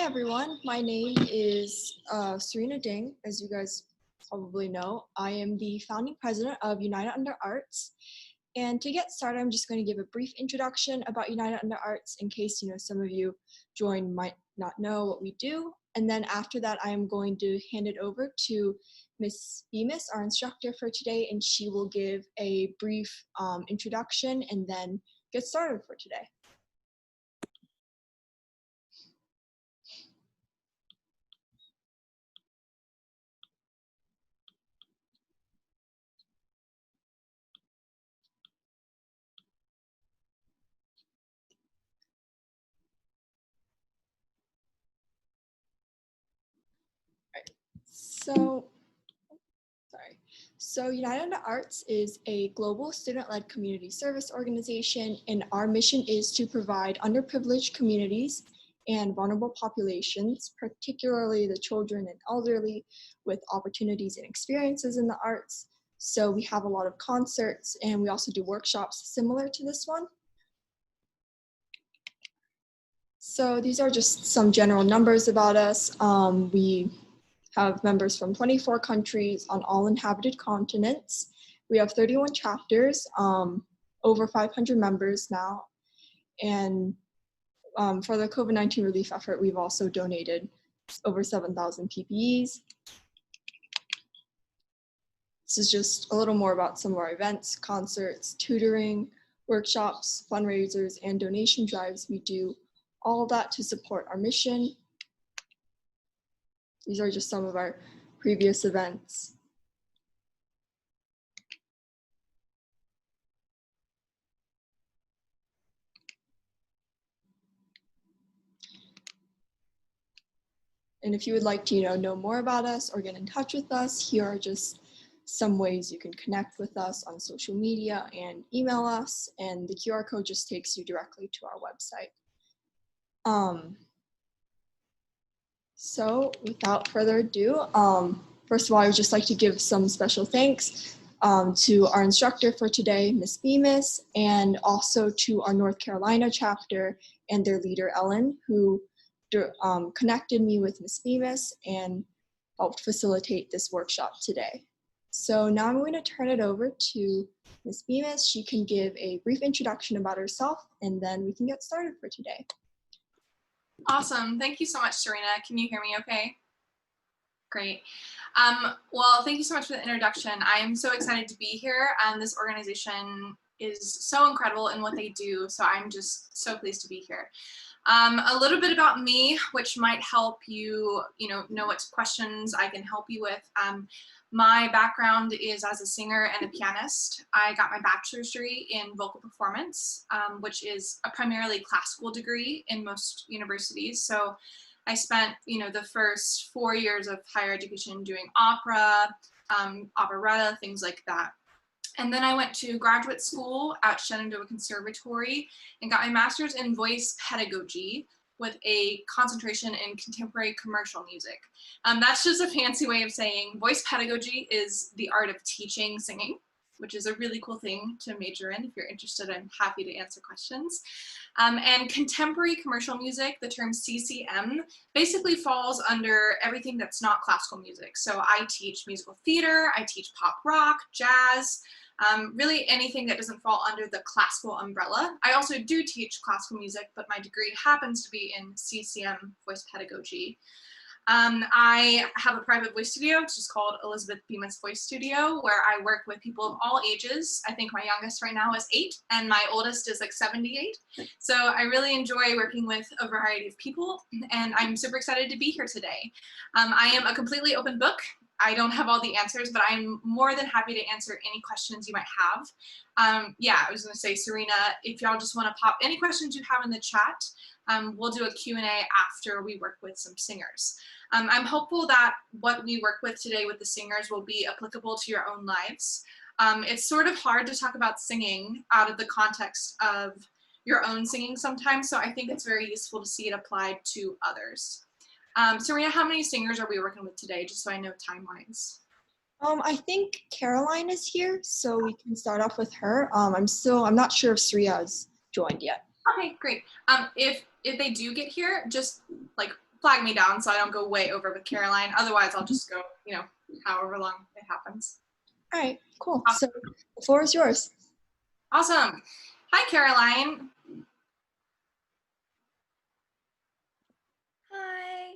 everyone. My name is Serena Ding. As you guys probably know, I am the founding president of United Under Arts. And to get started, I'm just going to give a brief introduction about United Under Arts in case some of you join might not know what we do. And then after that, I am going to hand it over to Miss Bemis, our instructor for today, and she will give a brief introduction and then get started for today. So United Under Arts is a global student-led community service organization, and our mission is to provide underprivileged communities and vulnerable populations, particularly the children and elderly, with opportunities and experiences in the arts. So we have a lot of concerts, and we also do workshops similar to this one. So these are just some general numbers about us. We have members from 24 countries on all inhabited continents. We have 31 chapters, over 500 members now. And for the COVID-19 relief effort, we've also donated over 7,000 PPEs. This is just a little more about some of our events, concerts, tutoring, workshops, fundraisers, and donation drives. We do all of that to support our mission. These are just some of our previous events. And if you would like to know more about us or get in touch with us, here are just some ways you can connect with us on social media and email us. And the QR code just takes you directly to our website. So without further ado, first of all, I would just like to give some special thanks to our instructor for today, Miss Bemis, and also to our North Carolina chapter and their leader, Ellen, who connected me with Miss Bemis and helped facilitate this workshop today. So now I'm going to turn it over to Miss Bemis. She can give a brief introduction about herself, and then we can get started for today. Awesome. Thank you so much, Serena. Can you hear me okay? Great. Well, thank you so much for the introduction. I am so excited to be here. This organization is so incredible in what they do, so I'm just so pleased to be here. A little bit about me, which might help you, know what questions I can help you with. My background is as a singer and a pianist. I got my bachelor's degree in vocal performance, which is a primarily classical degree in most universities. So I spent, the first 4 years of higher education doing opera, operetta, things like that. And then I went to graduate school at Shenandoah Conservatory and got my master's in voice pedagogy with a concentration in contemporary commercial music. That's just a fancy way of saying voice pedagogy is the art of teaching singing, which is a really cool thing to major in. If you're interested, I'm happy to answer questions. And contemporary commercial music, the term CCM, basically falls under everything that's not classical music. So I teach musical theater, I teach pop rock, jazz, really anything that doesn't fall under the classical umbrella. I also do teach classical music, but my degree happens to be in CCM, voice pedagogy. I have a private voice studio, which is called Elizabeth Bemis Voice Studio, where I work with people of all ages. I think my youngest right now is 8, and my oldest is like 78. So I really enjoy working with a variety of people, and I'm super excited to be here today. I am a completely open book. I don't have all the answers, but I'm more than happy to answer any questions you might have. Yeah, I was gonna say, Serena, if y'all just wanna pop any questions you have in the chat, we'll do a Q&A after we work with some singers. I'm hopeful that what we work with today with the singers will be applicable to your own lives. It's sort of hard to talk about singing out of the context of your own singing sometimes, so I think it's very useful to see it applied to others. Serena, how many singers are we working with today, just so I know timelines? I think Caroline is here, so we can start off with her. I'm not sure if Sriya has joined yet. Okay, great. If they do get here, just like flag me down so I don't go way over with Caroline. Otherwise, I'll just go, you know, however long it happens. All right, cool. Awesome. So the floor is yours. Awesome. Hi, Caroline. Hi.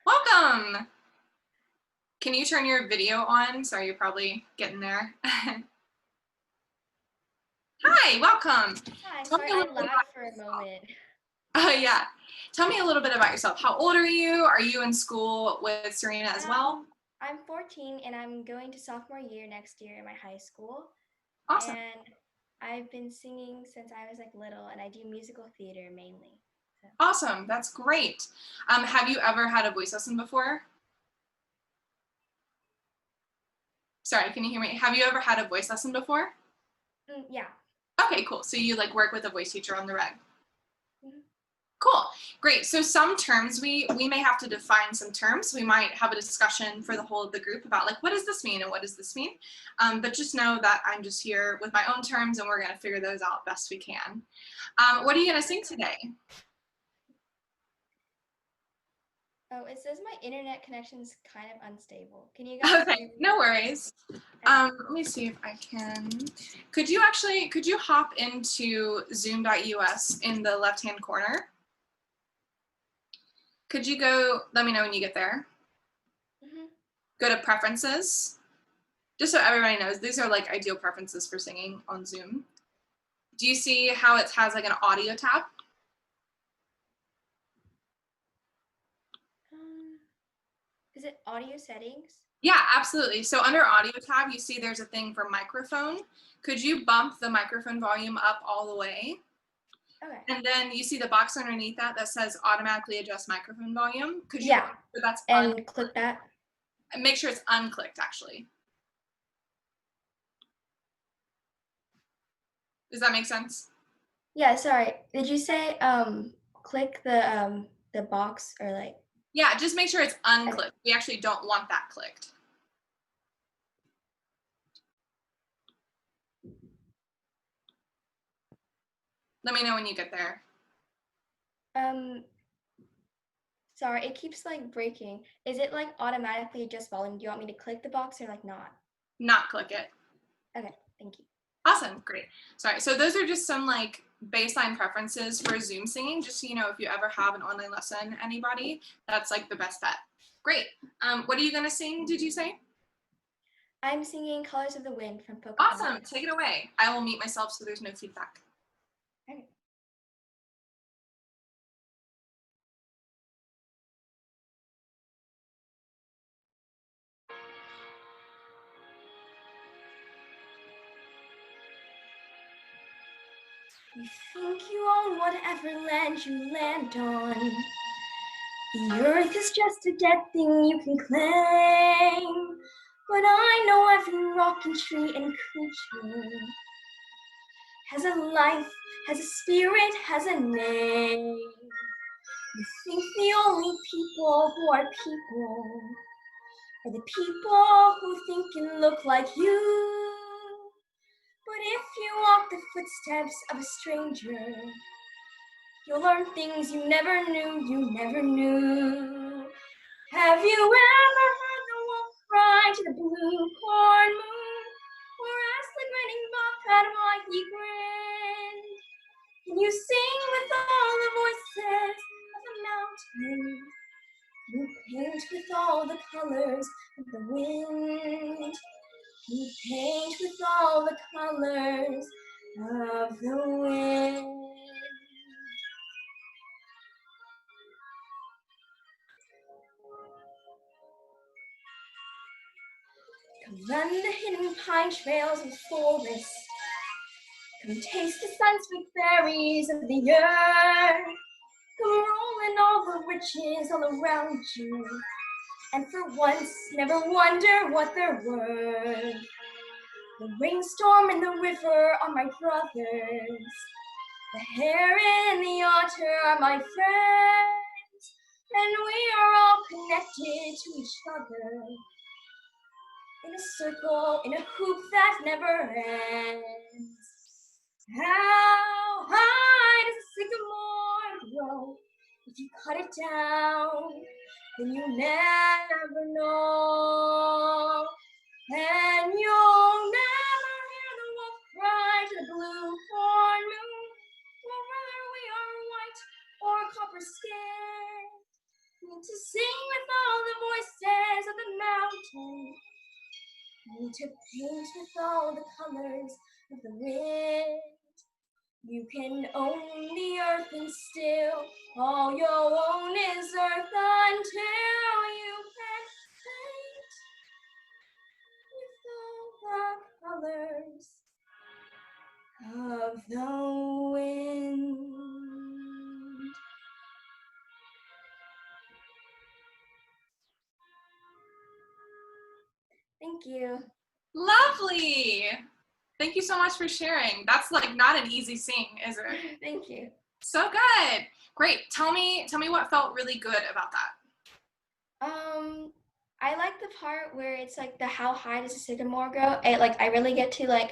Welcome. Can you turn your video on? Sorry, you're probably getting there. Hi, welcome. Hi. Tell me Sorry, a I little bit about lagged for a moment. yeah. Tell me a little bit about yourself. How old are you? Are you in school with Serena as well? I'm 14 and I'm going to sophomore year next year in my high school. Awesome. And I've been singing since I was like little, and I do musical theater mainly. So. Awesome. That's great. Have you ever had a voice lesson before? Sorry, can you hear me? Have you ever had a voice lesson before? Yeah. Okay, cool. So you like work with a voice teacher on the reg. Mm-hmm. Cool, great. So some terms, we may have to define some terms. We might have a discussion for the whole of the group about like, what does this mean and what does this mean? But just know that I'm just here with my own terms and we're gonna figure those out best we can. What are you gonna sing today? Oh, it says my internet connection's kind of unstable. Can you guys hear Okay, me? no worries. Let me see if I can. Could you hop into zoom.us in the left-hand corner? Could you go, let me know when you get there. Mm-hmm. Go to preferences. Just so everybody knows, these are like ideal preferences for singing on Zoom. Do you see how it has like an audio tab? Is it audio settings? Yeah, absolutely. So under audio tab, you see there's a thing for microphone. Could you bump the microphone volume up all the way? Okay. And then you see the box underneath that says automatically adjust microphone volume. Could you Yeah. that's and click that? And make sure it's unclicked actually. Does that make sense? Yeah, sorry. Did you say click the box or like? Yeah, just make sure it's unclicked. We actually don't want that clicked. Let me know when you get there. Sorry, it keeps like breaking. Is it like automatically adjust volume? Do you want me to click the box or like not? Not click it. Okay, thank you. Awesome, great. Sorry, so those are just some like baseline preferences for Zoom singing, just so you know if you ever have an online lesson, anybody, that's like the best bet. Great. What are you gonna sing, did you say? I'm singing Colors of the Wind from Pocahontas. Awesome, take it away. I will mute myself so there's no feedback. Okay. You think you own whatever land you land on. The earth is just a dead thing you can claim. But I know every rock and tree and creature has a life, has a spirit, has a name. You think the only people who are people are the people who think and look like you. But if you walk the footsteps of a stranger, you'll learn things you never knew, you never knew. Have you ever heard the wolf cry to the blue corn moon? Or asked the grinning bobcat why he grinned? Can you sing with all the voices of the mountain? You paint with all the colors of the wind. You paint with all the colors of the wind. Come run the hidden pine trails and forests. Come taste the sun-sweet berries of the earth. Come roll in all the riches all around you. And for once, never wonder what they're worth. The rainstorm and the river are my brothers. The hare and the otter are my friends. And we are all connected to each other. In a circle, in a hoop that never ends. How high does the sycamore grow? If you cut it down, then you never know. And you'll never hear the wolf cry to the blue corn moon, or whether we are white or copper skin. To sing with all the voices of the mountain, and to paint with all the colors of the wind. You can own the earth and still all you own is earth until you can paint with all the colors of the wind. Thank you. Lovely. Thank you so much for sharing. That's like not an easy sing, is it? Thank you. So good. Great. Tell me what felt really good about that. I like the part where it's like the how high does a sycamore go? I really get to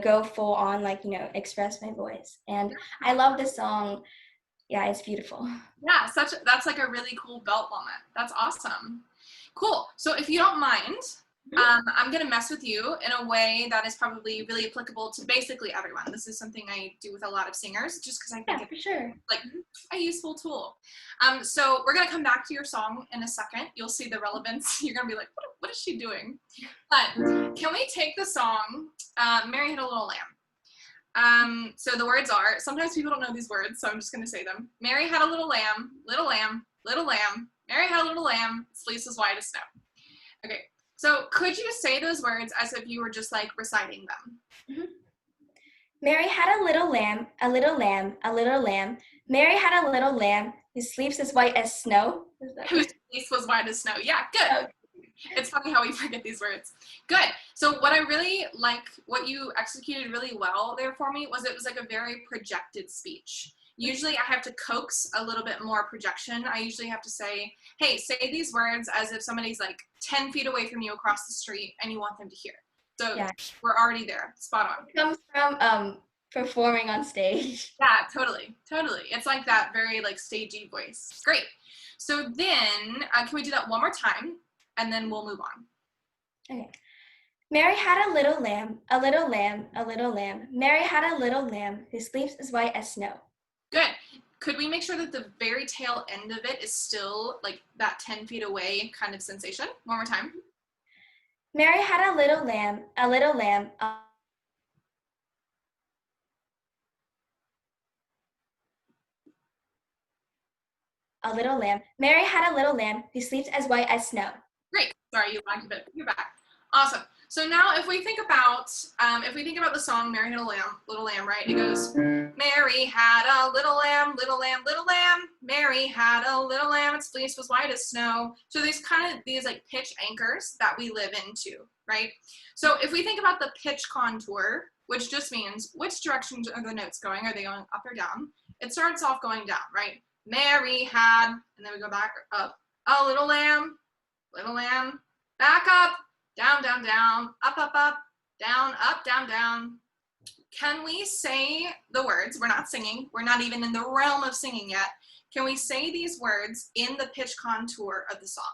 go full on, express my voice. And I love the song. Yeah, it's beautiful. Yeah, that's like a really cool belt moment. That's awesome. Cool. So if you don't mind, I'm going to mess with you in a way that is probably really applicable to basically everyone. This is something I do with a lot of singers just because I think it's for sure. like a useful tool. So we're going to come back to your song in a second. You'll see the relevance. You're going to be like, what is she doing? But can we take the song, Mary Had a Little Lamb? So the words are, sometimes people don't know these words, so I'm just going to say them. Mary had a little lamb, little lamb, little lamb. Mary had a little lamb, its fleece was white as snow. Okay, so could you say those words as if you were just like reciting them? Mm-hmm. Mary had a little lamb, a little lamb, a little lamb. Mary had a little lamb whose fleece was white as snow. Whose fleece was white as snow. Yeah, good. Oh. It's funny how we forget these words. Good. So what I really like, what you executed really well there for me was it was like a very projected speech. Usually I have to coax a little bit more projection. I usually have to say, hey, say these words as if somebody's like 10 feet away from you across the street and you want them to hear. So yeah. We're already there. Spot on. It comes from performing on stage. Yeah, totally. It's like that very like stagey voice. Great. So then can we do that one more time and then we'll move on. Okay. Mary had a little lamb, a little lamb, a little lamb. Mary had a little lamb whose fleece is white as snow. Good. Could we make sure that the very tail end of it is still like that 10 feet away kind of sensation? One more time. Mary had a little lamb, a little lamb. A little lamb. Mary had a little lamb whose fleece as white as snow. Great. Sorry, you lagged a bit. You're back. Awesome. So now if we think about the song Mary Had a Lamb, Little Lamb, right? It goes, Mary had a little lamb, little lamb, little lamb. Mary had a little lamb, its fleece was white as snow. So there's kind of these like pitch anchors that we live into, right? So if we think about the pitch contour, which just means which direction are the notes going? Are they going up or down? It starts off going down, right? Mary had, and then we go back up, a little lamb, back up, down, down, down, up, up, up, down, down. Can we say the words? We're not singing. We're not even in the realm of singing yet. Can we say these words in the pitch contour of the song?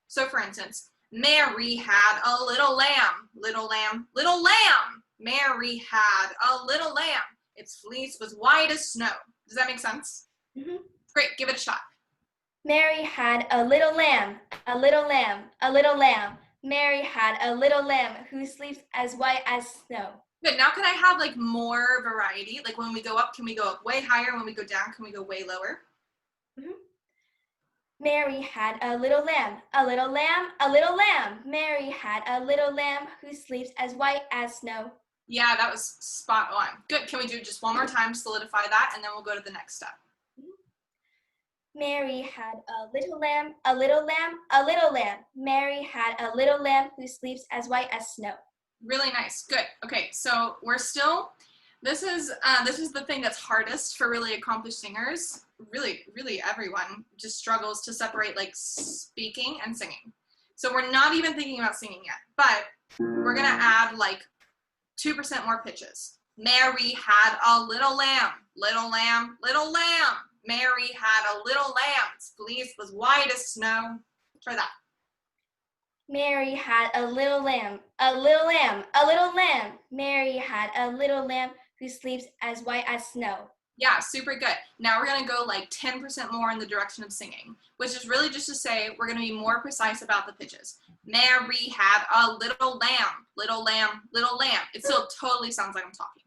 So for instance, Mary had a little lamb, little lamb, little lamb. Mary had a little lamb. Its fleece was white as snow. Does that make sense? Mm-hmm. Great, give it a shot. Mary had a little lamb, a little lamb, a little lamb. Mary had a little lamb whose fleece as white as snow. Good, now can I have like more variety? Like when we go up, can we go up way higher? When we go down, can we go way lower? Mm-hmm. Mary had a little lamb, a little lamb, a little lamb. Mary had a little lamb whose fleece as white as snow. Yeah, that was spot on. Good, can we do just one more time to solidify that, and then we'll go to the next step. Mary had a little lamb, a little lamb, a little lamb. Mary had a little lamb whose fleece as white as snow. Really nice. Good. Okay, so we're still, this is the thing that's hardest for really accomplished singers. Really everyone just struggles to separate like speaking and singing. So we're not even thinking about singing yet, but we're gonna add like 2% more pitches. Mary had a little lamb, little lamb, little lamb. Mary had a little lamb. Its fleece was white as snow. Try that. Mary had a little lamb, a little lamb, a little lamb. Mary had a little lamb who sleeps as white as snow. Yeah, super good. Now we're going to go like 10% more in the direction of singing, which is really just to say we're going to be more precise about the pitches. Mary had a little lamb, little lamb, little lamb. It still totally sounds like I'm talking.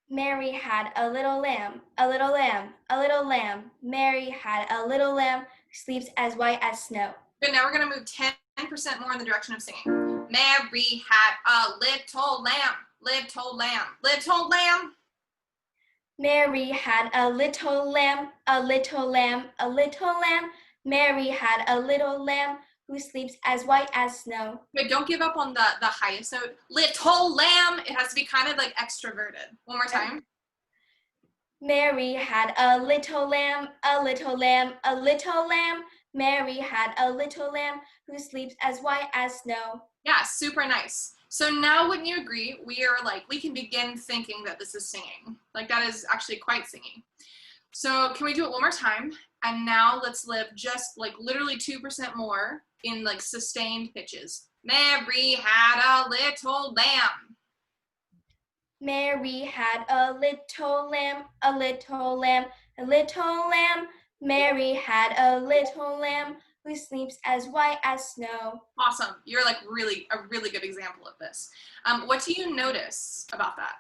Mary had a little lamb, a little lamb, a little lamb. Mary had a little lamb who sleeps as white as snow. Good, now we're going to move 10% more in the direction of singing. Mary had a little lamb, little lamb, little lamb. Mary had a little lamb, a little lamb, a little lamb. Mary had a little lamb who sleeps as white as snow. Good, don't give up on the highest note. Little lamb. It has to be kind of like extroverted. One more time. Mary had a little lamb, a little lamb, a little lamb. Mary had a little lamb who sleeps as white as snow. Yeah, super nice. So now wouldn't you agree, we can begin thinking that this is singing. Like that is actually quite singing. So can we do it one more time? And now let's live just like literally 2% more in like sustained pitches. Mary had a little lamb. Mary had a little lamb, a little lamb, a little lamb. Mary had a little lamb who sleeps as white as snow. Awesome. You're like a really good example of this. What do you notice about that?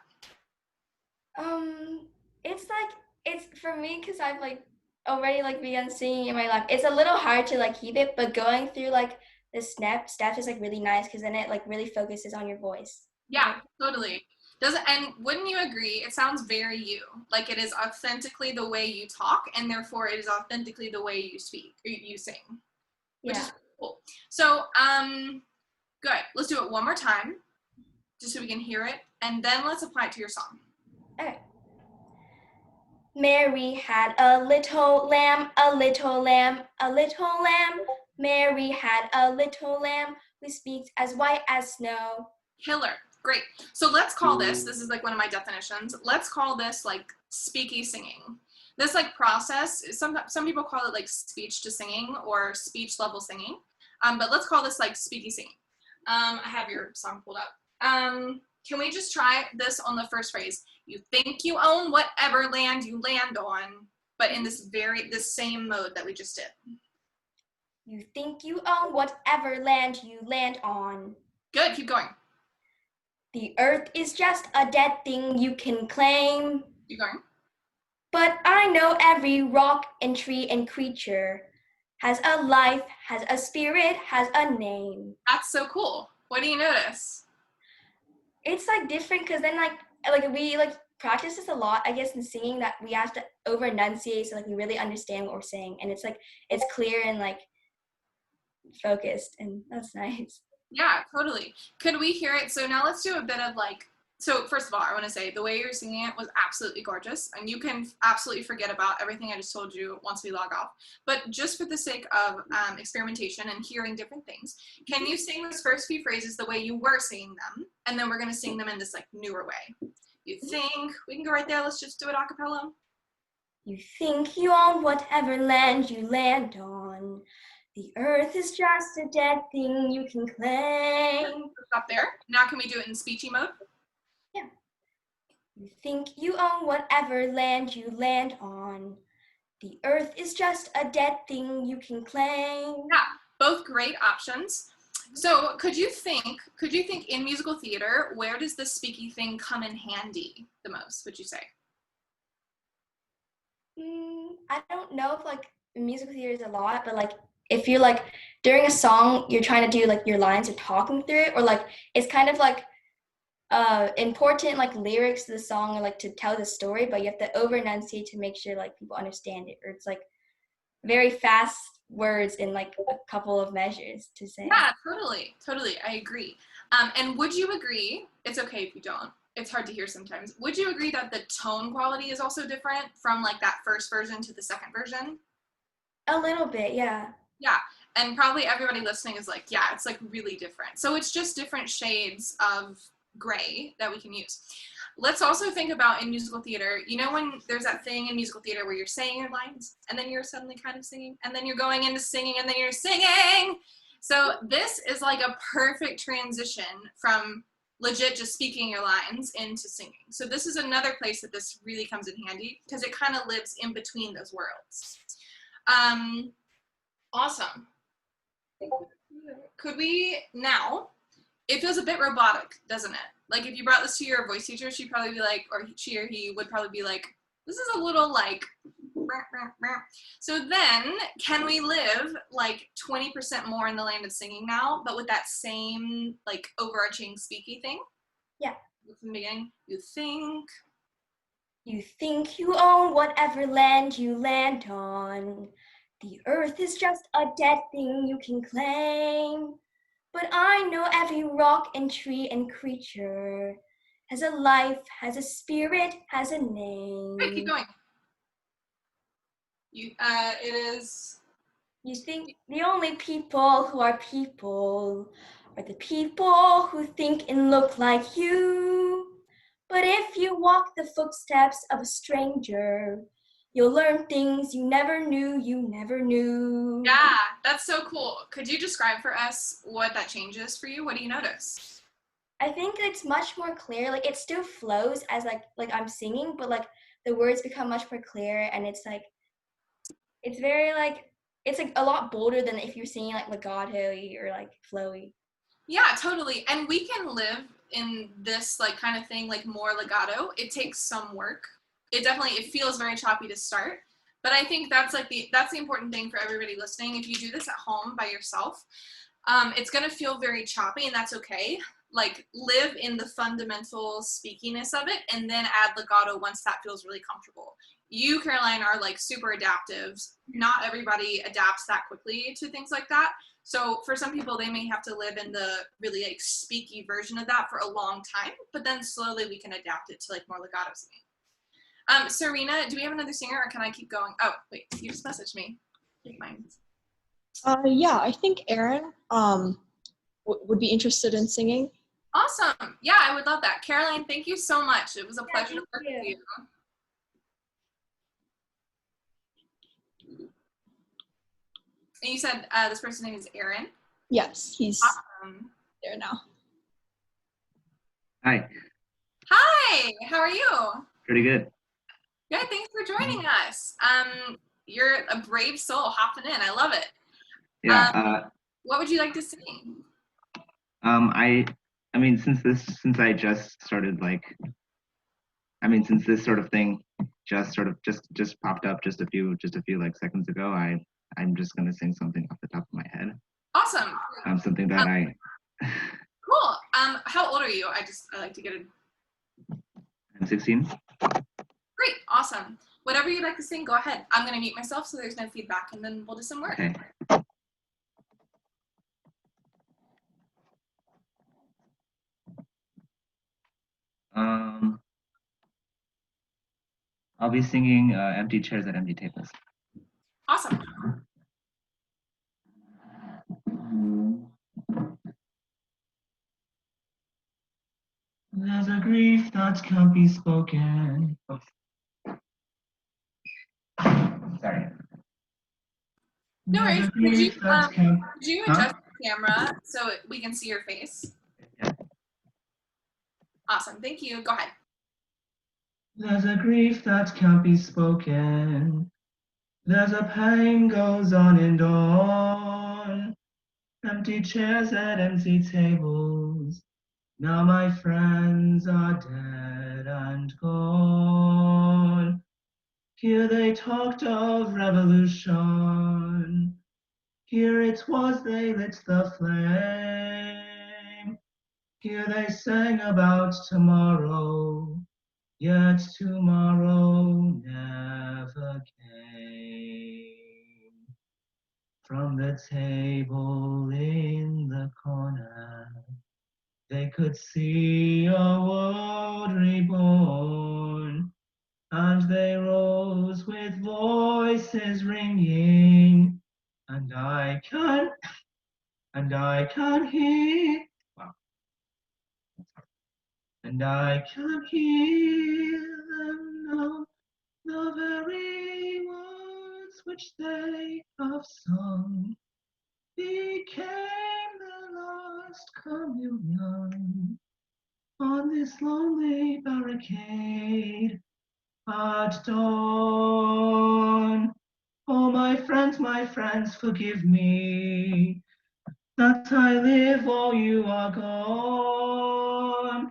It's for me because I've like already like begun singing in my life. It's a little hard to like keep it, but going through like the steps is like really nice because then it like really focuses on your voice. Yeah, totally. And wouldn't you agree? It sounds very you. Like it is authentically the way you talk, and therefore it is authentically the way you speak or you sing. Which is cool. So, good. Let's do it one more time, just so we can hear it, and then let's apply it to your song. Okay. Mary had a little lamb, a little lamb, a little lamb. Mary had a little lamb who speaks as white as snow. Killer. Great. So let's call this is like one of my definitions. Let's call this like speaky singing. This like process, some people call it like speech to singing or speech level singing. But let's call this like speaky singing. I have your song pulled up. Can we just try this on the first phrase? You think you own whatever land you land on, but in this same mode that we just did. You think you own whatever land you land on. Good, keep going. The earth is just a dead thing you can claim. Keep going. But I know every rock and tree and creature has a life, has a spirit, has a name. That's so cool. What do you notice? It's like different because then like we like practice this a lot, I guess, in singing, that we have to over enunciate so like we really understand what we're saying, and it's like it's clear and like focused, and that's nice. Yeah, totally. Could we hear it? So now let's do a bit of like, so first of all, I want to say the way you're singing it was absolutely gorgeous, and you can absolutely forget about everything I just told you once we log off. But just for the sake of experimentation and hearing different things, can you sing those first few phrases the way you were singing them? And then we're going to sing them in this like newer way. You think, we can go right there. Let's just do it a cappella. You think you own whatever land you land on. The earth is just a dead thing you can claim. Stop there. Now can we do it in speechy mode? Yeah. You think you own whatever land you land on. The earth is just a dead thing you can claim. Yeah, both great options. So could you think in musical theater, where does the speaky thing come in handy the most, would you say? I don't know if like musical theater is a lot, but like if you're like during a song, you're trying to do like your lines, you're talking through it, or like it's kind of like important like lyrics to the song or like to tell the story, but you have to over enunciate to make sure like people understand it, or it's like very fast words in like a couple of measures to say. Yeah, totally. I agree. And would you agree, it's okay if you don't, it's hard to hear sometimes, would you agree that the tone quality is also different from like that first version to the second version? A little bit, yeah. Yeah, and probably everybody listening is like, yeah, it's like really different. So it's just different shades of gray that we can use. let's also think about in musical theater, you know, when there's that thing in musical theater where you're saying your lines and then you're suddenly kind of singing and then you're going into singing and then you're singing. So this is like a perfect transition from legit just speaking your lines into singing. So this is another place that this really comes in handy because it kind of lives in between those worlds. Awesome. Could we now, it feels a bit robotic, doesn't it? Like if you brought this to your voice teacher, she'd probably be like, or she or he would probably be like, this is a little like, so then can we live like 20% more in the land of singing now, but with that same like overarching speaky thing? Yeah. From the beginning, you think you own whatever land you land on. The earth is just a dead thing you can claim. But I know every rock and tree and creature has a life, has a spirit, has a name. Great, keep going. It is. You think the only people who are the people who think and look like you. But if you walk the footsteps of a stranger, you'll learn things you never knew. Yeah, that's so cool. Could you describe for us what that change is for you? What do you notice? I think it's much more clear. Like it still flows as like I'm singing, but like the words become much more clear, and it's like it's very like it's like a lot bolder than if you're singing like legato-y or like flowy. Yeah, totally. And we can live in this like kind of thing like more legato. It takes some work. It feels very choppy to start. But I think that's the important thing for everybody listening. If you do this at home by yourself, it's gonna feel very choppy, and that's okay. Like live in the fundamental speakiness of it and then add legato once that feels really comfortable. You, Caroline, are like super adaptive. Not everybody adapts that quickly to things like that. So for some people, they may have to live in the really like speaky version of that for a long time, but then slowly we can adapt it to like more legato singing. Serena, do we have another singer or can I keep going? Oh, wait, you just messaged me. Yeah, I think Aaron would be interested in singing. Awesome. Yeah, I would love that. Caroline, thank you so much. It was a pleasure to work with you. And you said this person's name is Aaron? Yes, he's awesome. There now. Hi. Hi, how are you? Pretty good. Good, thanks for joining us. You're a brave soul hopping in. I love it. Yeah. What would you like to sing? I mean, since I just started since this sort of thing just popped up just a few like seconds ago, I'm just gonna sing something off the top of my head. Awesome. Something that Cool. How old are you? I like to get it. I'm 16. Great. Awesome. Whatever you'd like to sing, go ahead. I'm gonna mute myself so there's no feedback, and then we'll do some work. Okay. I'll be singing Empty Chairs at Empty Tables. Awesome. There's a grief that can't be spoken. Oh. Sorry. No worries. Could you adjust the camera so we can see your face? Yeah. Awesome. Thank you. Go ahead. There's a grief that can't be spoken. There's a pain goes on and on. Empty chairs at empty tables. Now my friends are dead and gone. Here they talked of revolution. Here it was they lit the flame. Here they sang about tomorrow. Yet tomorrow never came. From the table in the corner, they could see a world reborn, and they rose with voices ringing, and I can hear. Wow. and I can hear them now, the very words which they have sung became the last communion on this lonely barricade at dawn. Oh, my friends, forgive me that I live while you are gone.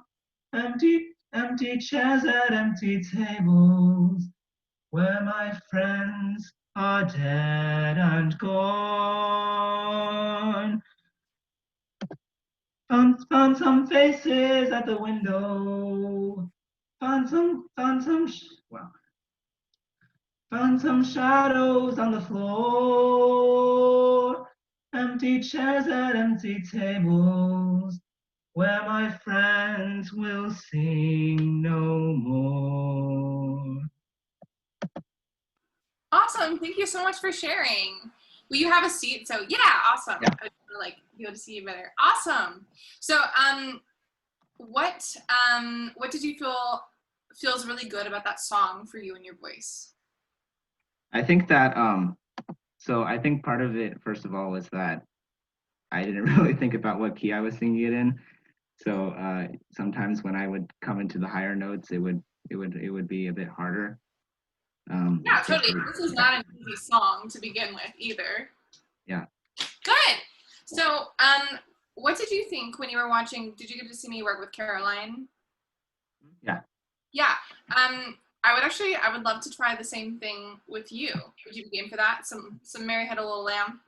Empty chairs at empty tables, where my friends are dead and gone. Found some faces at the window. Found some shadows on the floor. Empty chairs at empty tables, where my friends will sing no more. Awesome. Thank you so much for sharing. Will you have a seat? So yeah, awesome. Yeah. I would like be able to see you better. Awesome. So what did you feel feels really good about that song for you and your voice? I think that so I think part of it, first of all, was that I didn't really think about what key I was singing it in. So sometimes when I would come into the higher notes, it would be a bit harder. Yeah, totally. This is not an easy song to begin with either. Yeah. Good. So what did you think when you were watching? Did you get to see me work with Caroline? Yeah. Yeah. I would love to try the same thing with you. Would you be game for that? Some Mary Had a Little Lamb.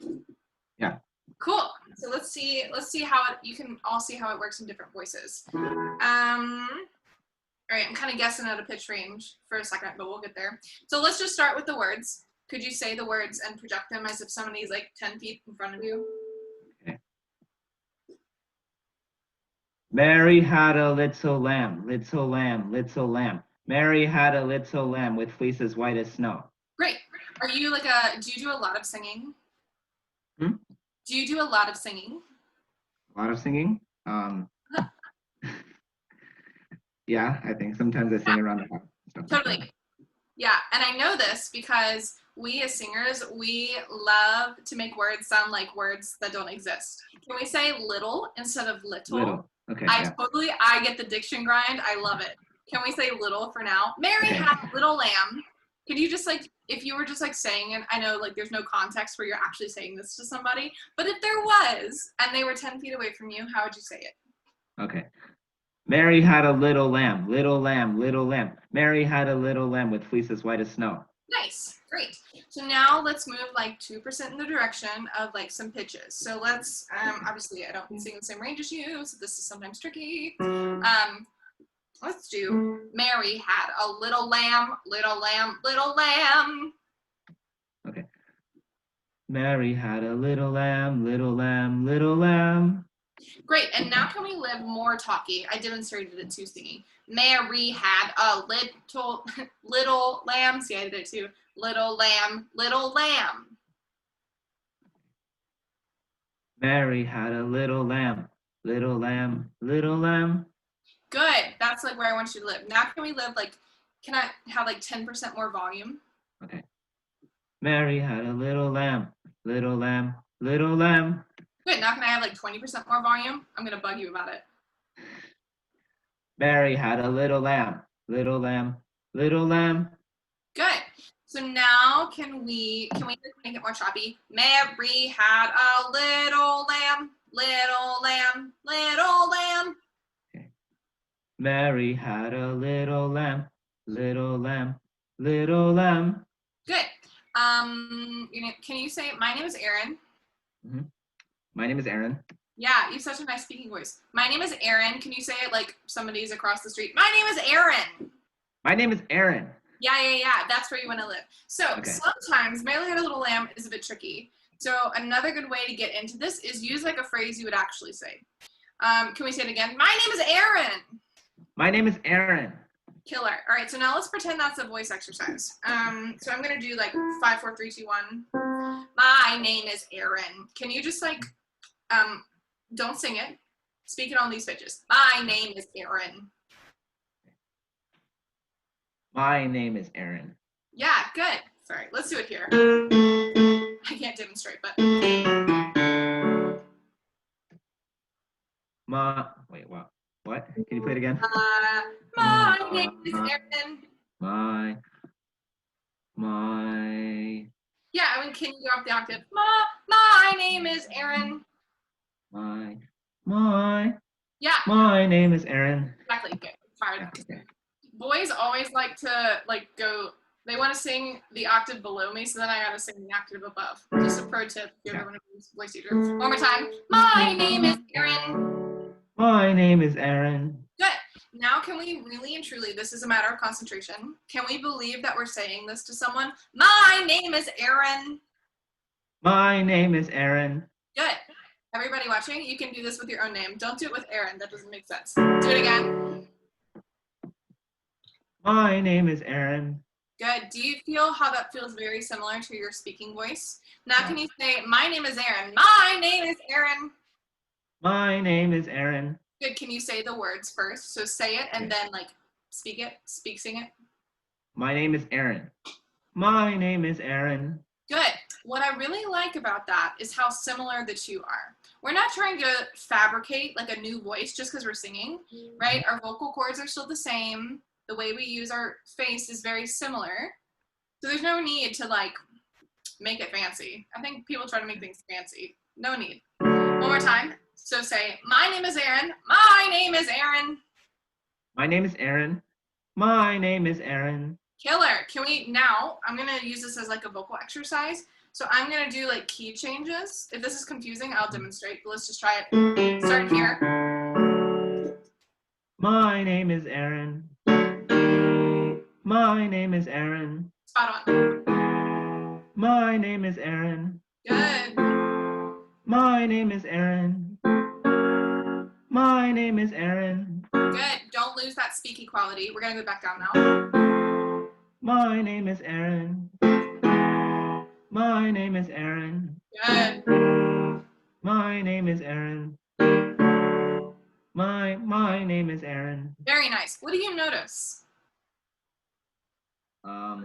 Yeah. Cool. So let's see how you can all see how it works in different voices. All right, I'm kind of guessing at a pitch range for a second, but we'll get there. So let's just start with the words. Could you say the words and project them as if somebody's like 10 feet in front of you? Okay. Mary had a little lamb, little lamb, little lamb. Mary had a little lamb with fleeces white as snow. Great. Are you do you do a lot of singing? Hmm? Do you do a lot of singing? A lot of singing. Yeah, I think sometimes I sing around the house. Totally. Yeah, and I know this because we as singers, we love to make words sound like words that don't exist. Can we say little instead of little? Little. Okay. I get the diction grind. I love it. Can we say little for now? Mary had a little lamb. Could you just if you were just saying it, I know there's no context where you're actually saying this to somebody, but if there was and they were 10 feet away from you, how would you say it? Okay. Mary had a little lamb, little lamb, little lamb. Mary had a little lamb with fleeces white as snow. Nice, great. So now let's move 2% in the direction of some pitches. So let's, obviously I don't sing the same range as you, so this is sometimes tricky. Let's do Mary had a little lamb, little lamb, little lamb. Okay. Mary had a little lamb, little lamb, little lamb. Great, and now can we live more talky? I demonstrated it too singing. Mary had a little lamb. See, I did it too. Little lamb, little lamb. Mary had a little lamb, little lamb, little lamb. Good, that's where I want you to live. Now can we live can I have 10% more volume? Okay. Mary had a little lamb, little lamb, little lamb. Good, now can I have 20% more volume? I'm gonna bug you about it. Mary had a little lamb, little lamb, little lamb. Good. So now can we make it more choppy? Mary had a little lamb, little lamb, little lamb. Okay. Mary had a little lamb, little lamb, little lamb. Good. Can you say my name is Erin? Mm-hmm. My name is Aaron. Yeah, you have such a nice speaking voice. My name is Erin. Can you say it like somebody's across the street? My name is Erin. My name is Aaron. Yeah. That's where you want to live. So sometimes Mary Had a Little Lamb is a bit tricky. So another good way to get into this is use a phrase you would actually say. Can we say it again? My name is Erin. My name is Aaron. Killer. All right, so now let's pretend that's a voice exercise. So I'm gonna do 5, 4, 3, 2, 1. My name is Erin. Can you just don't sing it. Speak it on these pitches. My name is Erin. My name is Aaron. Yeah, good. Sorry, let's do it here. I can't demonstrate, but Wait, what? Can you play it again? my name is Aaron. My. Yeah, I mean, can you go up the octave? My name is Aaron. My. Yeah, My name is Aaron. exactly. Good. Hard. Yeah, okay. Boys always like to go. They want to sing the octave below me, so then I gotta sing the octave above. Just a pro tip if you ever want to be a voice teacher. One more time. My name is Aaron. My name is Aaron. Good. Now, can we really and truly, this is a matter of concentration, can we believe that we're saying this to someone? My name is Aaron. My name is Aaron. Good. Everybody watching, you can do this with your own name. Don't do it with Aaron. That doesn't make sense. Do it again. My name is Aaron. Good. Do you feel how that feels very similar to your speaking voice? Now, can you say, my name is Aaron. My name is Aaron. My name is Aaron. Good. Can you say the words first? So say it and then like sing it. My name is Aaron. My name is Aaron. Good. What I really like about that is how similar the two are. We're not trying to fabricate like a new voice just because we're singing, right? Our vocal cords are still the same. The way we use our face is very similar. So there's no need to like make it fancy. I think people try to make things fancy. No need. One more time. So say, my name is Aaron. My name is Aaron. My name is Aaron. My name is Aaron. Killer. Can we now, I'm going to use this as like a vocal exercise. So I'm going to do like key changes. If this is confusing, I'll demonstrate. But let's just try it. Start here. My name is Aaron. My name is Aaron. Spot on. My name is Aaron. Good. My name is Aaron. My name is Aaron. Good. Don't lose that speaky quality. We're going to go back down now. My name is Aaron. My name is Aaron. Good. My name is Aaron. My name is Aaron. Very nice. What do you notice?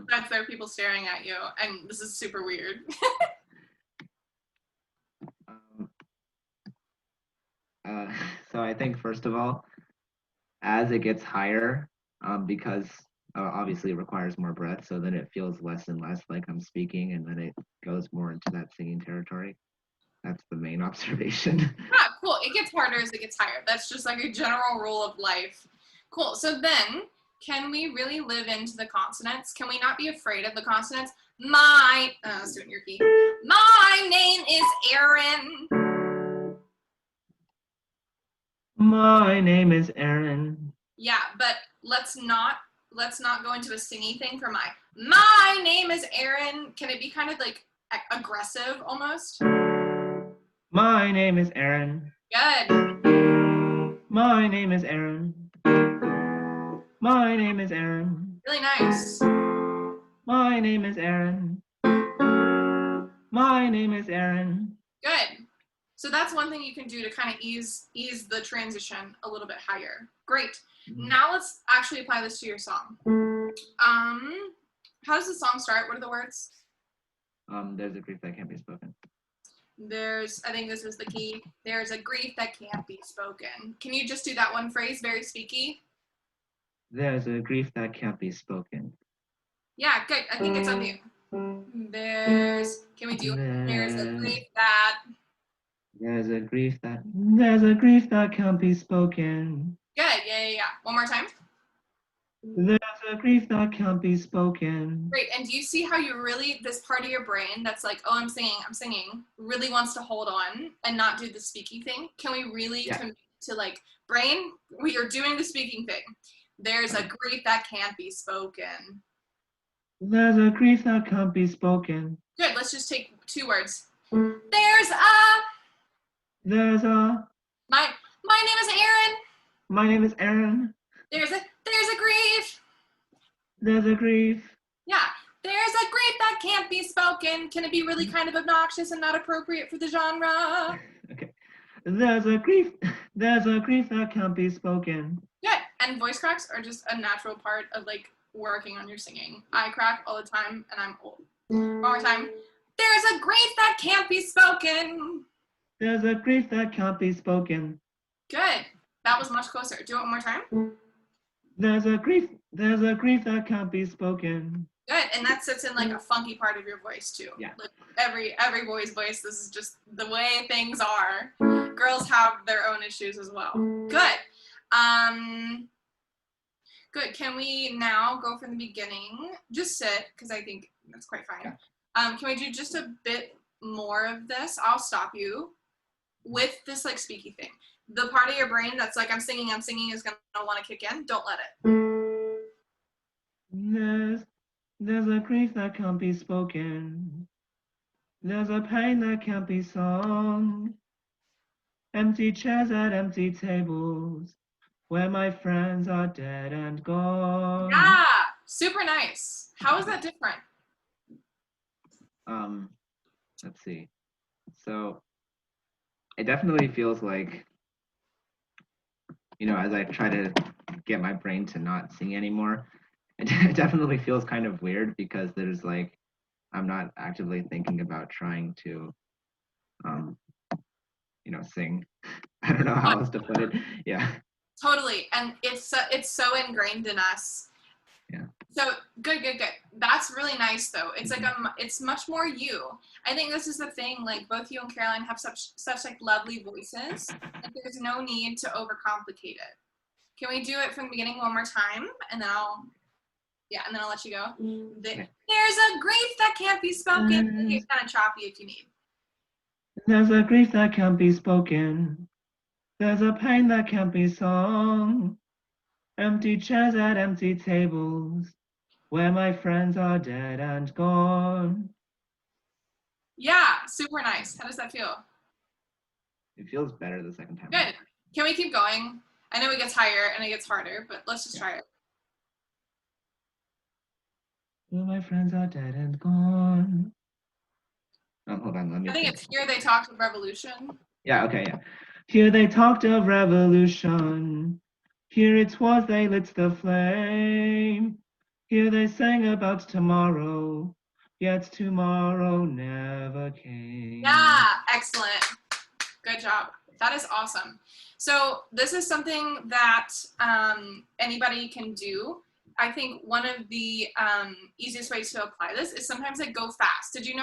That's there are people staring at you, and this is super weird. So I think first of all, as it gets higher, because obviously it requires more breath, so then it feels less and less like I'm speaking, and then it goes more into that singing territory. That's the main observation. Ah, cool. It gets harder as it gets higher. That's just like a general rule of life. Cool. So then, can we really live into the consonants? Can we not be afraid of the consonants? Let's do it in your key. My name is Aaron. My name is Aaron. Yeah, but let's not go into a singy thing for my name is Aaron. Can it be kind of like aggressive almost? My name is Aaron. Good. My name is Aaron. My name is Aaron. Really nice. My name is Aaron. My name is Aaron. Good. So that's one thing you can do to kind of ease the transition a little bit higher. Great. Now let's actually apply this to your song. How does the song start? What are the words? There's a grief that can't be spoken. I think this was the key. There's a grief that can't be spoken. Can you just do that one phrase, very speaky? There's a grief that can't be spoken. Yeah, good. I think it's on you. There's a grief that. There's a grief that can't be spoken. Good, yeah. One more time. There's a grief that can't be spoken. Great, and do you see how you really, this part of your brain that's like, oh, I'm singing, really wants to hold on and not do the speaky thing? Can we really commit to like, brain, we are doing the speaking thing. There's a grief that can't be spoken. There's a grief that can't be spoken. Good, let's just take 2 words. My name is Aaron. My name is Aaron. There's a grief. There's a grief. Yeah, there's a grief that can't be spoken. Can it be really kind of obnoxious and not appropriate for the genre? Okay. There's a grief that can't be spoken. Good. And voice cracks are just a natural part of like working on your singing. I crack all the time, and I'm old. One more time. There's a grief that can't be spoken. There's a grief that can't be spoken. Good. That was much closer. Do it one more time. There's a grief that can't be spoken. Good. And that sits in like a funky part of your voice too. Yeah. Like every boy's voice, this is just the way things are. Girls have their own issues as well. Good. Good. Can we now go from the beginning? Just sit, because I think that's quite fine. Yeah. Can we do just a bit more of this? I'll stop you with this like speaky thing. The part of your brain that's like, I'm singing is gonna want to kick in. Don't let it. There's a grief that can't be spoken. There's a pain that can't be sung. Empty chairs at empty tables, where my friends are dead and gone. Yeah, super nice. How is that different? Let's see. So it definitely feels like, you know, as I try to get my brain to not sing anymore, it definitely feels kind of weird, because there's like, I'm not actively thinking about trying to, you know, sing. I don't know how else to put it. Yeah. Totally, and it's so ingrained in us. Yeah. So good. That's really nice though. It's like it's much more you. I think this is the thing. Like both you and Caroline have such like lovely voices. Like there's no need to overcomplicate it. Can we do it from the beginning one more time, and then I'll let you go. There's a grief that can't be spoken. It's kind of choppy if you need. There's a grief that can't be spoken. There's a pain that can't be sung. Empty chairs at empty tables, where my friends are dead and gone. Yeah, super nice. How does that feel? It feels better the second time. Good. Can we keep going? I know it gets higher and it gets harder, but let's just try it. Where my friends are dead and gone. Hold on, let me I think it's Here They Talked of Revolution. Yeah, okay, yeah. Here they talked of revolution. Here it was they lit the flame. Here they sang about tomorrow, yet tomorrow never came. Yeah, excellent. Good job. That is awesome. So this is something that anybody can do. I think one of the easiest ways to apply this is sometimes like go fast. Did you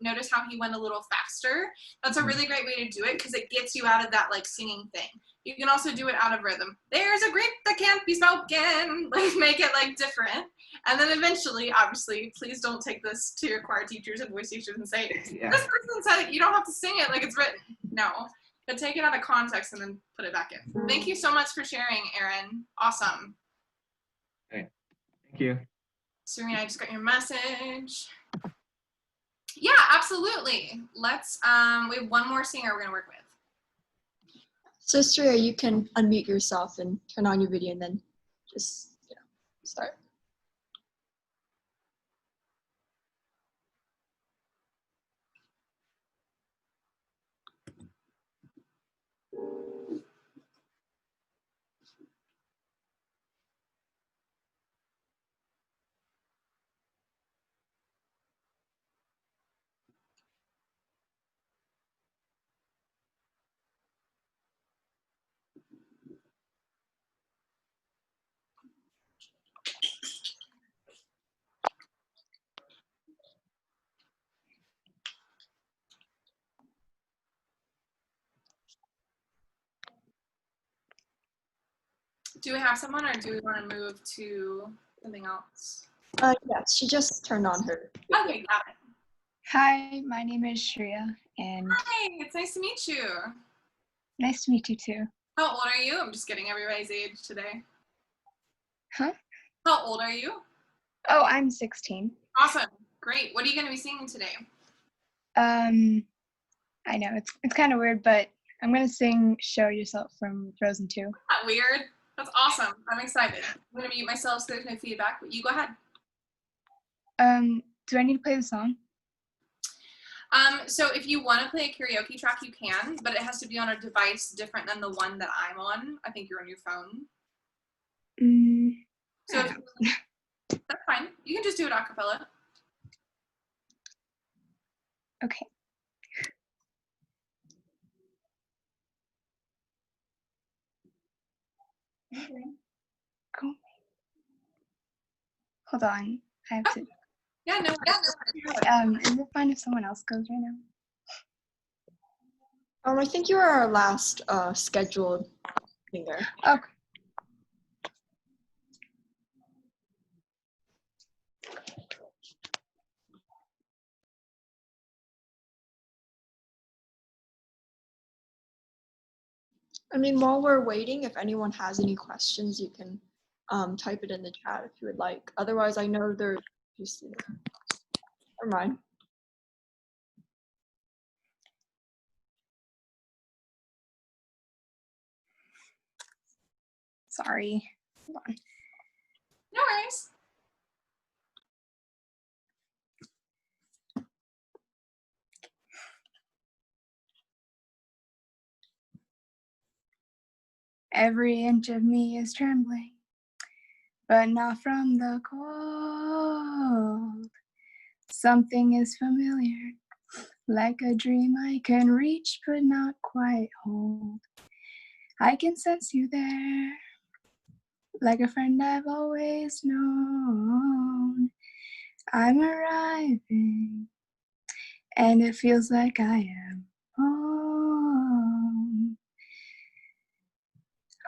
notice how he went a little faster? That's a really great way to do it, because it gets you out of that like singing thing. You can also do it out of rhythm. There's a grief that can't be spoken. Like make it like different. And then eventually, obviously, please don't take this to your choir teachers and voice teachers and say, Yeah. this person said it. You don't have to sing it like it's written. No, but take it out of context and then put it back in. Thank you so much for sharing, Erin. Awesome. Thank you. Serena, I just got your message. Yeah, absolutely. Let's, we have one more singer we're gonna work with. So Serena, you can unmute yourself and turn on your video and then just, start. Do we have someone, or do we want to move to something else? Yes, she just turned on her. Okay, got it. Hi, my name is Shreya, and Hi, it's nice to meet you. nice to meet you too. How old are you? I'm just getting everybody's age today. Huh? How old are you? Oh, I'm 16. Awesome. Great. What are you going to be singing today? I know it's kind of weird, but I'm gonna sing "Show Yourself" from Frozen 2. Not weird. That's awesome. I'm excited. I'm going to mute myself so there's no feedback, but you go ahead. Do I need to play the song? So if you want to play a karaoke track, you can, but it has to be on a device different than the one that I'm on. I think you're on your phone. So That's fine. You can just do it a cappella. Okay. Cool. Hold on. I have to. Yeah, no. Is it fine if someone else goes right now? I think you were our last scheduled singer. Okay. I mean, while we're waiting, if anyone has any questions, you can type it in the chat if you would like. Otherwise, I know there's just, never mind. Sorry. Hold on. No worries. Every inch of me is trembling, but not from the cold. Something is familiar, like a dream I can reach but not quite hold. I can sense you there, like a friend I've always known. I'm arriving, and it feels like I am home.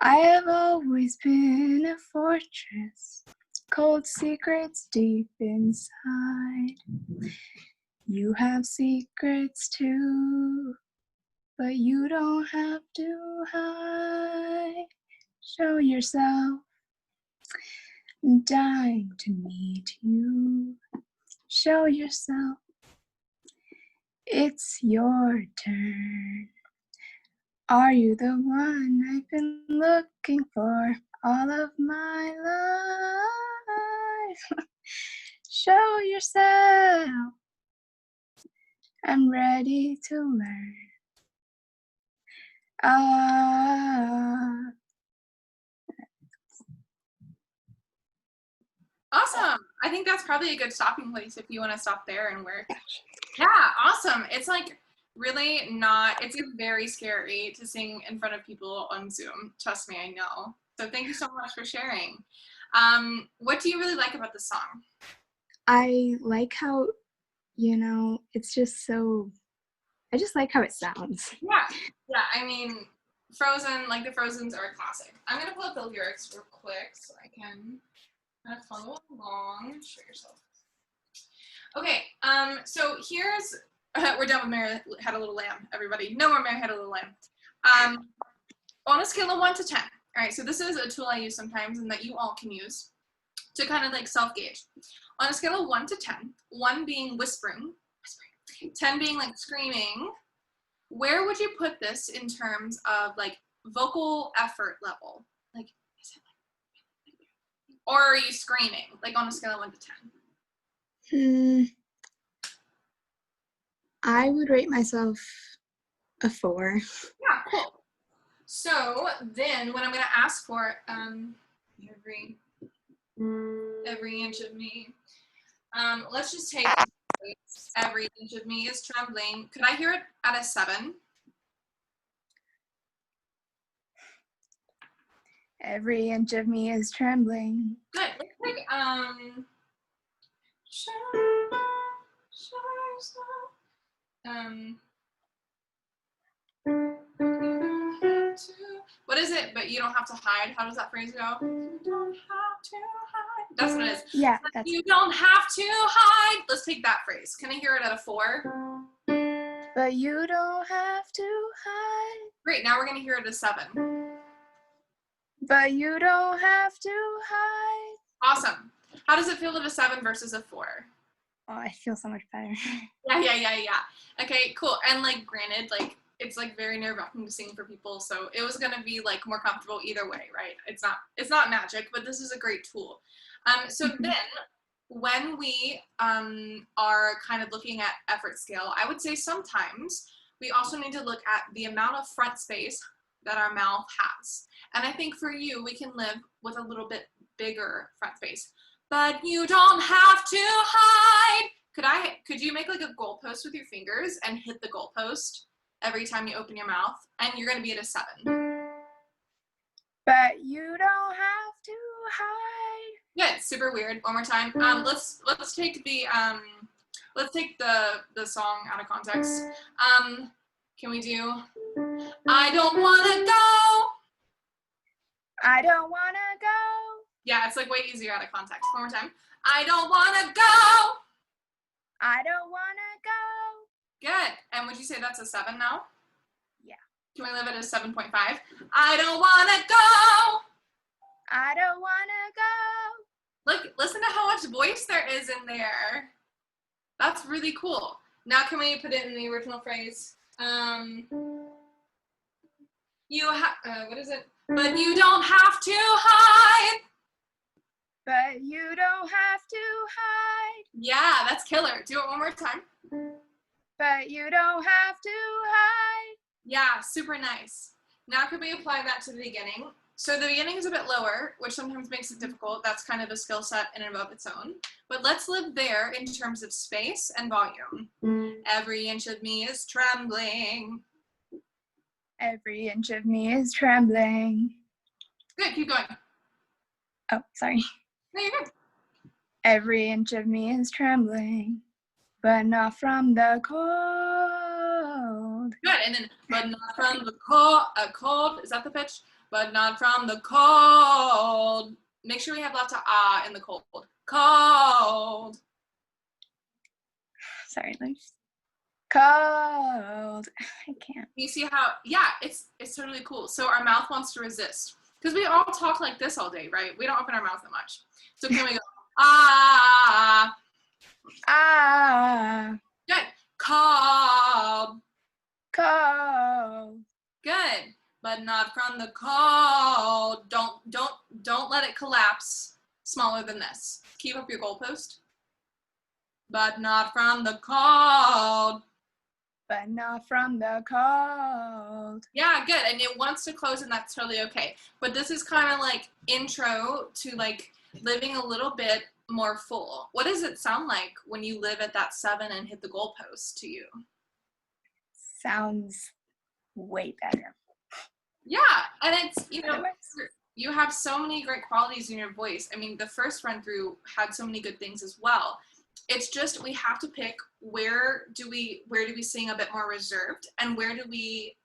I have always been a fortress, cold secrets deep inside. You have secrets too, but you don't have to hide. Show yourself, I'm dying to meet you. Show yourself, it's your turn. Are you the one I've been looking for all of my life? Show yourself, I'm ready to learn. Awesome. I think that's probably a good stopping place if you want to stop there and work. Yeah, awesome. It's like really not, it's very scary to sing in front of people on Zoom. Trust me, I know. So thank you so much for sharing. What do you really like about the song? I like how, it's just so, I just like how it sounds. Yeah, I mean, Frozen, like the Frozens are a classic. I'm going to pull up the lyrics real quick so I can kind of follow along. Show yourself. Okay, so here's, we're done with Mary Had a Little Lamb, everybody. No more Mary Had a Little Lamb. On a scale of 1 to 10, all right, so this is a tool I use sometimes and that you all can use to kind of like self-gauge. On a scale of 1 to 10, 1 being whispering, 10 being like screaming, where would you put this in terms of like vocal effort level? Like, is it like, or are you screaming, like on a scale of 1 to 10? I would rate myself a 4. Yeah, cool. So then what I'm going to ask for, every inch of me, let's just take every inch of me is trembling. Could I hear it at a 7? Every inch of me is trembling. Good. Let's take, show yourself. What is it? But you don't have to hide. How does that phrase go? You don't have to hide. That's what it is. Yeah, that's You don't have to hide. Let's take that phrase. Can I hear it at a 4? But you don't have to hide. Great. Now we're going to hear it at a 7. But you don't have to hide. Awesome. How does it feel at a 7 versus a 4? Oh, I feel so much better. Yeah. Okay, cool. And like, granted, like, it's like very nerve-wracking to sing for people, so it was gonna be like more comfortable either way, right? It's not magic, but this is a great tool. So then, when we are kind of looking at effort scale, I would say sometimes we also need to look at the amount of front space that our mouth has. And I think for you, we can live with a little bit bigger front space. but you don't have to hide. Could you make like a goalpost with your fingers and hit the goalpost every time you open your mouth? And you're gonna be at a 7. But you don't have to hide. Yeah, it's super weird. One more time. Let's take the song out of context. Can we do I don't wanna go? I don't wanna go. Yeah, it's like way easier out of context. One more time. I don't wanna go. I don't wanna go. Good. And would you say that's a 7 now? Yeah. Can we live at a 7.5? I don't wanna go. I don't wanna go. Look, listen to how much voice there is in there. That's really cool. Now can we put it in the original phrase? What is it? But you don't have to hide. But you don't have to hide. Yeah, that's killer. Do it one more time. But you don't have to hide. Yeah, super nice. Now could we apply that to the beginning? So the beginning is a bit lower, which sometimes makes it difficult. That's kind of a skill set in and of its own. But let's live there in terms of space and volume. Every inch of me is trembling. Every inch of me is trembling. Good, keep going. Oh, sorry. No, you're good. Every inch of me is trembling, but not from the cold. Good, and then, but not from the cold, is that the pitch? But not from the cold. Make sure we have lots of ah in the cold. Cold. Sorry, Luce. Cold. I can't. You see how, yeah, it's totally cool. So our mouth wants to resist. Because we all talk like this all day, right? We don't open our mouth that much. So can we go, ah. Ah. Good. Cold. Cold. Good. But not from the cold. Don't let it collapse smaller than this. Keep up your goalpost. But not from the cold. But not from the cold. Yeah, good. And it wants to close, and that's totally okay. But this is kind of like intro to like living a little bit more full. What does it sound like when you live at that 7 and hit the goalpost to you? Sounds way better. Yeah, and it's, you know, you have so many great qualities in your voice. I mean, the first run through had so many good things as well. It's just we have to pick where do we sing a bit more reserved, and where do we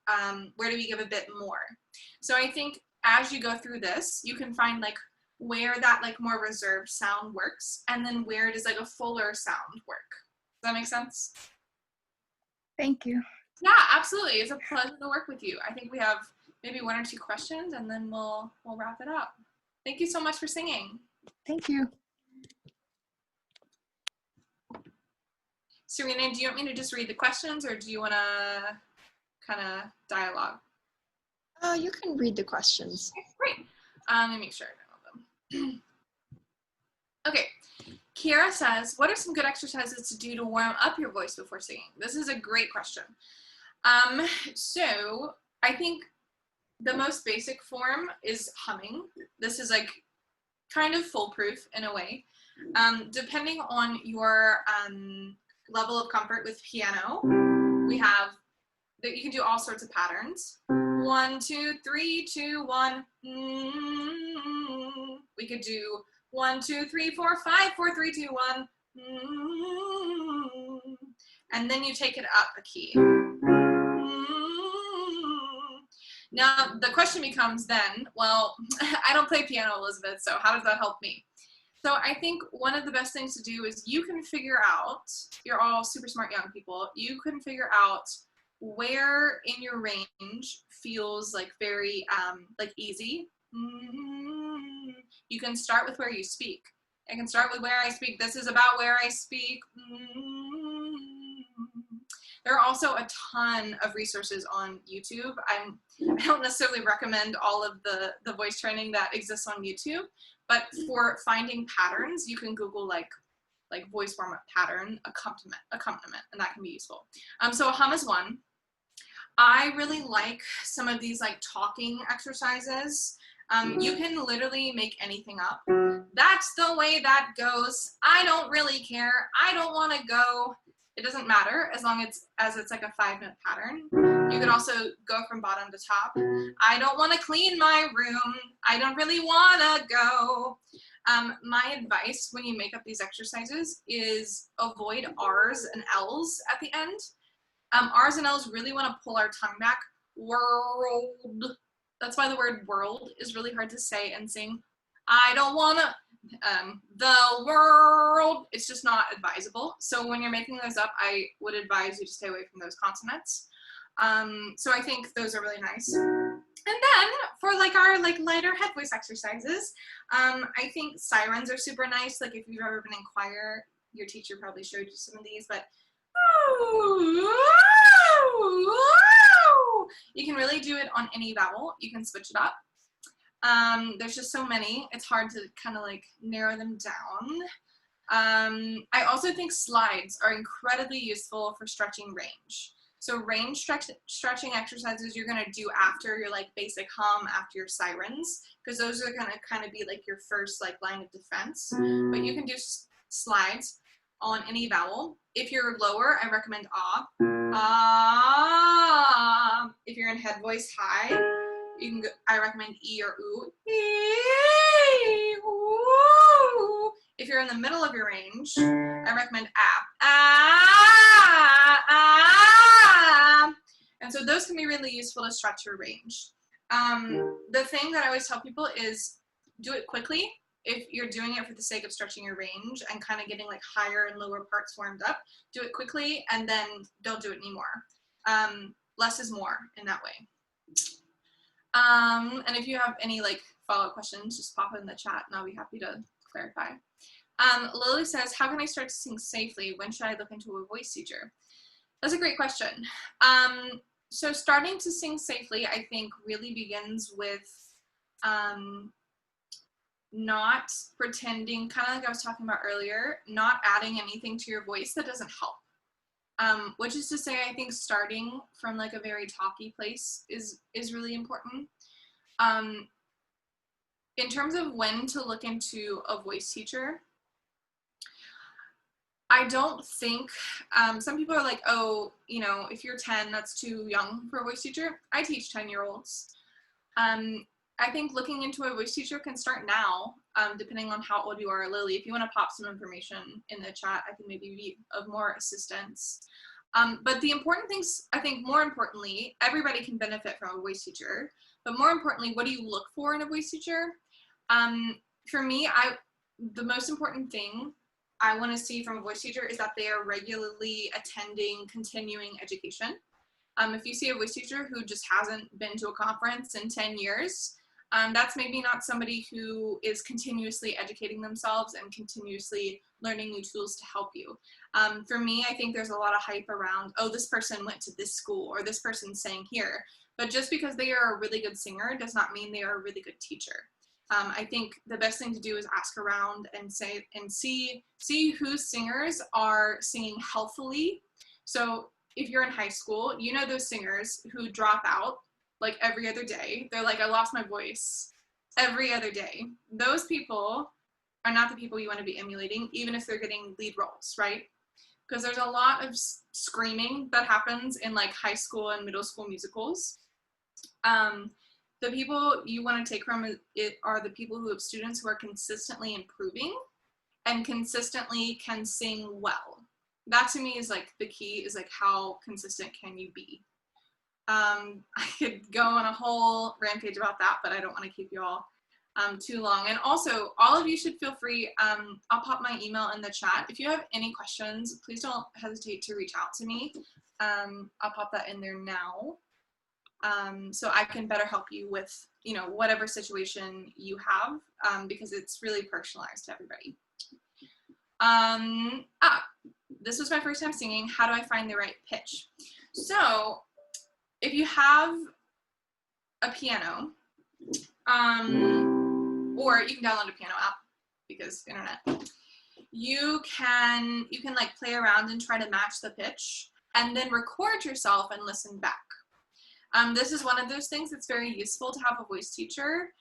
give a bit more. So I think as you go through this, you can find like where that like more reserved sound works, and then where does like a fuller sound work. Does that make sense? Thank you. Yeah, absolutely. It's a pleasure to work with you. I think we have maybe 1 or 2 questions, and then we'll wrap it up. Thank you so much for singing. Thank you. Serena, do you want me to just read the questions, or do you want to kind of dialogue? You can read the questions. Okay, great. Let me make sure I know them. Okay. Kiara says, what are some good exercises to do to warm up your voice before singing? This is a great question. So I think the most basic form is humming. This is like kind of foolproof in a way. Depending on your level of comfort with piano, we have that you can do all sorts of patterns. 1, 2, 3, 2, 1. We could do 1, 2, 3, 4, 5, 4, 3, 2, 1. And then you take it up a key. Now the question becomes then, well, I don't play piano, Elizabeth, so how does that help me? So I think one of the best things to do is you can figure out, you're all super smart young people, you can figure out where in your range feels like very like easy. You can start with where you speak. I can start with where I speak. This is about where I speak. There are also a ton of resources on YouTube. I don't necessarily recommend all of the voice training that exists on YouTube, but for finding patterns, you can Google like voice warm-up pattern accompaniment, and that can be useful. So a hum is one. I really like some of these like talking exercises. You can literally make anything up. That's the way that goes. I don't really care. I don't want to go. It doesn't matter as long as it's like a 5-note pattern. You can also go from bottom to top. I don't want to clean my room. I don't really want to go. My advice when you make up these exercises is avoid R's and L's at the end. R's and L's really want to pull our tongue back. World. That's why the word world is really hard to say and sing. I don't want to. The world, it's just not advisable. So when you're making those up, I would advise you to stay away from those consonants. So I think those are really nice. And then for like our lighter head voice exercises, I think sirens are super nice. Like if you've ever been in choir, your teacher probably showed you some of these, but you can really do it on any vowel. You can switch it up. There's just so many, it's hard to kind of like narrow them down. I also think slides are incredibly useful for stretching range. So range stretching exercises you're going to do after your like basic hum, after your sirens, because those are going to kind of be like your first like line of defense. But you can do slides on any vowel. If you're lower, I recommend ah. Ah. If you're in head voice high, you can go, I recommend E or oo. E, oo. If you're in the middle of your range, I recommend ah. Ah, ah. And so those can be really useful to stretch your range. The thing that I always tell people is do it quickly. If you're doing it for the sake of stretching your range and kind of getting like higher and lower parts warmed up, do it quickly and then don't do it anymore. Less is more in that way. And if you have any like follow-up questions, just pop it in the chat and I'll be happy to clarify. Lily says, how can I start to sing safely? When should I look into a voice teacher? That's a great question. So starting to sing safely, I think really begins with not pretending, kind of like I was talking about earlier, not adding anything to your voice that doesn't help. Which is to say, I think starting from like a very talky place is really important. In terms of when to look into a voice teacher, I don't think, some people are like, oh, you know, if you're 10, that's too young for a voice teacher. I teach 10-year-olds. I think looking into a voice teacher can start now, depending on how old you are. Lily, if you want to pop some information in the chat, I can maybe be of more assistance. But the important things, I think more importantly, everybody can benefit from a voice teacher, but more importantly, what do you look for in a voice teacher? For me, the most important thing I want to see from a voice teacher is that they are regularly attending continuing education. If you see a voice teacher who just hasn't been to a conference in 10 years, that's maybe not somebody who is continuously educating themselves and continuously learning new tools to help you. For me, I think there's a lot of hype around, oh, this person went to this school or this person sang here. But just because they are a really good singer does not mean they are a really good teacher. I think the best thing to do is ask around and see whose singers are singing healthfully. So if you're in high school, you know those singers who drop out like every other day. They're like, I lost my voice every other day. Those people are not the people you want to be emulating, even if they're getting lead roles, right? Because there's a lot of screaming that happens in like high school and middle school musicals. The people you want to take from it are the people who have students who are consistently improving and consistently can sing well. That to me is like the key, is like how consistent can you be? I could go on a whole rampage about that, but I don't want to keep you all too long. And also, all of you should feel free, I'll pop my email in the chat. If you have any questions, please don't hesitate to reach out to me. I'll pop that in there now. So I can better help you with, you know, whatever situation you have, because it's really personalized to everybody. This was my first time singing. How do I find the right pitch? So if you have a piano, or you can download a piano app because internet, you can like play around and try to match the pitch and then record yourself and listen back. This is one of those things that's very useful to have a voice teacher.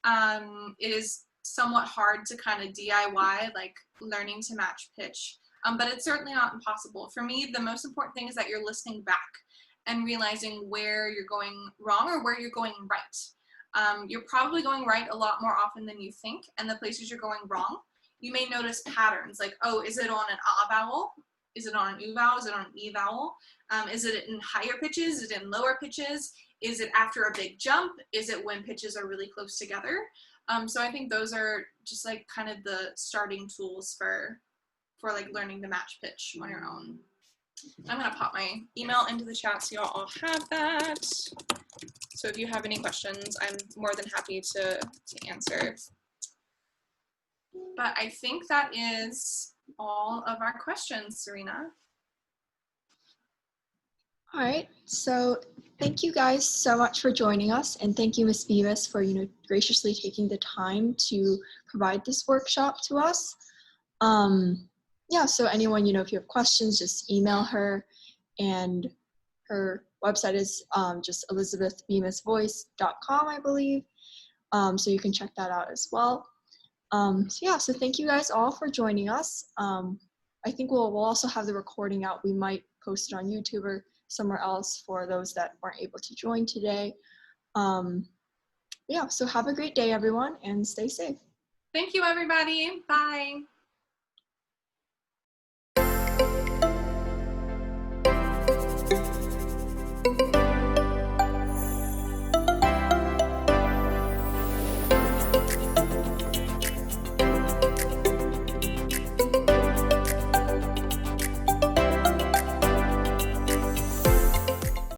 it is somewhat hard to kind of DIY, like learning to match pitch, but it's certainly not impossible. For me, the most important thing is that you're listening back and realizing where you're going wrong or where you're going right. You're probably going right a lot more often than you think, and the places you're going wrong, you may notice patterns like, oh, is it on an ah vowel? Is it on an oo vowel? Is it on an e vowel? Is it in higher pitches? Is it in lower pitches? Is it after a big jump? Is it when pitches are really close together? So I think those are just like kind of the starting tools for like learning to match pitch on your own. I'm gonna pop my email into the chat so y'all all have that. So if you have any questions, I'm more than happy to answer. But I think that is all of our questions, Serena. All right, so thank you guys so much for joining us, and thank you, Ms. Bemis, for graciously taking the time to provide this workshop to us. Yeah, so anyone, if you have questions, just email her, and her website is just elizabethbemisvoice.com, I believe. So you can check that out as well. So yeah, so thank you guys all for joining us. I think we'll also have the recording out. We might post it on YouTube or somewhere else for those that weren't able to join today. Yeah, so have a great day, everyone, and stay safe. Thank you, everybody. Bye.